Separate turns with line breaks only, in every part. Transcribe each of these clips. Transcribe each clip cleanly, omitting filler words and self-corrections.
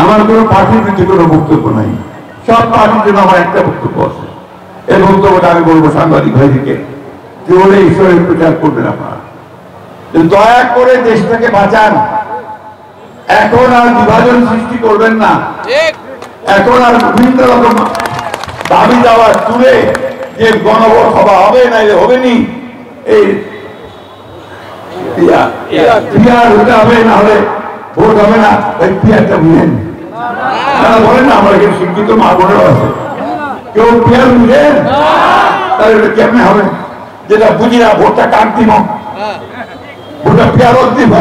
আমার কোনো পার্টির বিরুদ্ধে কোনো বক্তব্য নাই, সব পার্টির জন্য আমার একটা বক্তব্য আছে। এই বক্তব্যটা আমি বলবো সাংবাদিক ভাইদেরকে, যে বলে ঈশ্বরের প্রচার করবেন আপনারা, দয়া করে দেশটাকে বাঁচান। এখন আর বিভাজন সৃষ্টি করবেন না, এখন আর বিভিন্ন রকম দাবি দাওয়া তুলে যে গণভোট সভা হবে না হবে নি, এই পিয়ার হতে হবে, না হলে ভোট হবে না, ওই পিয়ারটা বুঝেন তারা বলেন না। আমার এখানে শিক্ষিত মা বোনেরও আছে, কেউ পিয়ার বুঝেন? তাহলে এটা কেমনে হবে? যেটা বুঝি না ভোটটা কাট দিব, ভোটটা পিয়ারক দিব,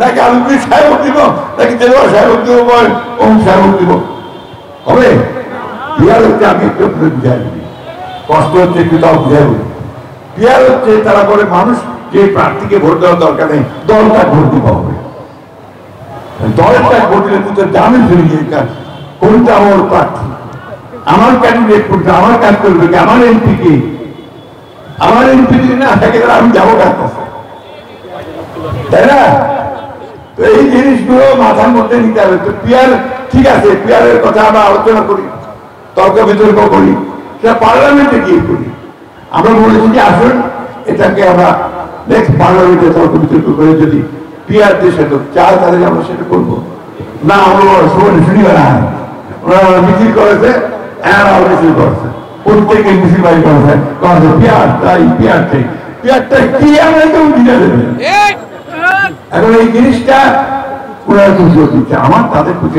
নাকি আলমগীর সাহেব দিব, নাকি দেলোয়ার সাহেব দিব, অমুক সাহেব দিব? হবে? পিয়ার হচ্ছে আমি একটু বুঝাই, কষ্ট হচ্ছে একটু তাও বুঝাই বলি। পিয়ার হচ্ছে তারা বলে মানুষ যে প্রার্থীকে ভোট দেওয়ার দরকার নেই, দলটা ভোট দিতে হবে। দলটা ভোট দিলে কিন্তু জানেন কোনটা আমার প্রার্থী, আমার ক্যান্ডিডেট কোনটা, আমার কাজ করবে কি, আমার এমপি কি, আমার এমপি যদি না থাকে আমি যাবো কাজ করতে, তাই না? তো এই জিনিসগুলো মাথার মধ্যে নিতে হবে। তো পিয়ার ঠিক আছে, পিয়ারের কথা আমরা আলোচনা করি, তর্ক বিতর্ক করি, সেটা পার্লামেন্টে গিয়ে করি। আমরা বলেছি যে আসুন এটাকে আমরা নেক্সট পার্লামেন্টে তর্ক বিতর্ক করে যদি পিয়ার দেশে তো চায় তাহলে আমরা সেটা করবো না। আমরা শুনিবে না, ওনারা মিছিল করেছে, মিছিল করেছে, প্রত্যেকে মিছিল বাড়ি করেছে, পিয়ার চাই, পিয়ার চাই। পিয়ারটা কি আমরা কেউ বুঝে দেবে। এখন এই জিনিসটা ওনারা বুঝিয়ে দিচ্ছে। আমার তাদের প্রতি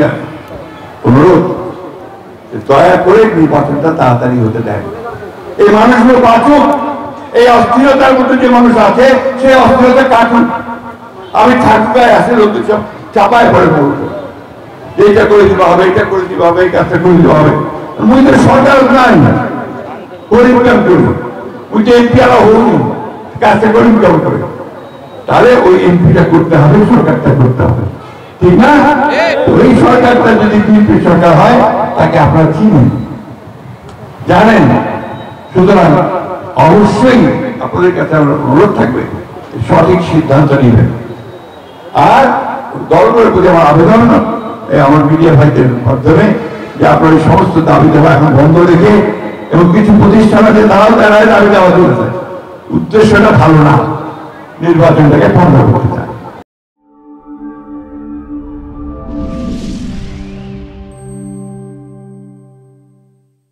অনুরোধ, দয়া করে নির্বাচনটা তাড়াতাড়ি হতে দেয়, এই মানুষগুলো বাঁচুক। এই অস্থিরতার মধ্যে যে মানুষ আছে সেই অস্থিরতা কাটুক। আমি ঠাকুরায় আসে লোক সব চাপায় পড়ে পড়বো, এইটা করে দিতে হবে, এটা করে দিতে হবে, এই কাজটা করে দিতে হবে। মুই তো সরকার নাই, গরিব কেমন করবো, মুই তো এমপি আলা হইনি, কাজটা গরিব কেমন করে? তাহলে ওই এমপিটা করতে হবে, সরকারটা করতে হবে, ঠিক না? ওই সরকারটা যদি বিএনপি সরকার হয় তাকে আপনারা চিনেন, জানেন। সুতরাং অবশ্যই আপনাদের কাছে আমার অনুরোধ থাকবে সঠিক সিদ্ধান্ত নেবেন। আর দলগুলোর প্রতি আমার আবেদন, আমার মিডিয়া ভাইদের মাধ্যমে, যে আপনার এই সমস্ত দাবি দেওয়া এখন বন্ধ রেখে, এবং কিছু প্রতিষ্ঠান আছে তারাও দাবি দেওয়া চলেছে, উদ্দেশ্যটা ভালো না, নির্বাচনটাকে বন্ধ করতে।